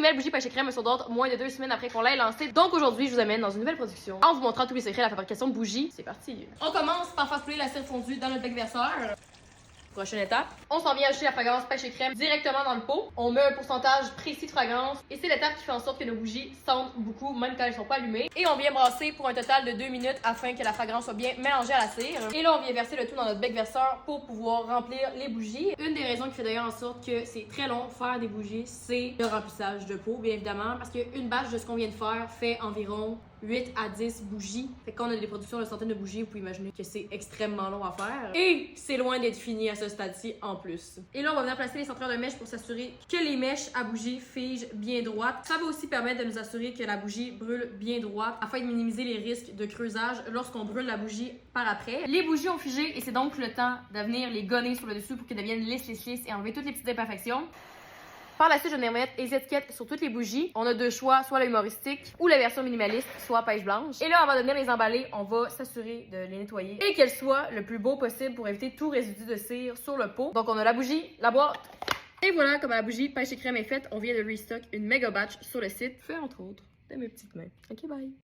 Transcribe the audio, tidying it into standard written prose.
nouvelle bougie pêche et crème sur d'autres moins de 2 semaines après qu'on l'ait lancée. Donc aujourd'hui, je vous amène dans une nouvelle production en vous montrant tous les secrets de la fabrication de bougies. C'est parti! On commence par faire couler la cire fondue dans notre bec verseur. Prochaine étape, on s'en vient ajouter la fragrance pêche et crème directement dans le pot. On met un pourcentage précis de fragrance et c'est l'étape qui fait en sorte que nos bougies sentent beaucoup même quand elles sont pas allumées. Et on vient brasser pour un total de 2 minutes afin que la fragrance soit bien mélangée à la cire. Et là, on vient verser le tout dans notre bec verseur pour pouvoir remplir les bougies. Une des raisons qui fait d'ailleurs en sorte que c'est très long faire des bougies, c'est le remplissage de pot, bien évidemment, parce qu'une batch de ce qu'on vient de faire fait environ 8 à 10 bougies. Fait qu'on a des productions de centaines de bougies, vous pouvez imaginer que c'est extrêmement long à faire. Et c'est loin d'être fini à ce stade-ci en plus. Et là, on va venir placer les centreurs de mèches pour s'assurer que les mèches à bougie figent bien droite. Ça va aussi permettre de nous assurer que la bougie brûle bien droite afin de minimiser les risques de creusage lorsqu'on brûle la bougie par après. Les bougies ont figé et c'est donc le temps de venir les gonner sur le dessus pour qu'elles deviennent lisses et enlever toutes les petites imperfections. Par la suite, je vais mettre les étiquettes sur toutes les bougies. On a deux choix, soit la humoristique ou la version minimaliste, soit pêche blanche. Et là, avant de venir les emballer, on va s'assurer de les nettoyer et qu'elles soient le plus beau possible pour éviter tout résidu de cire sur le pot. Donc, on a la bougie, la boîte. Et voilà, comme la bougie pêche et crème est faite, on vient de restock une méga batch sur le site, fait entre autres de mes petites mains. Ok, bye!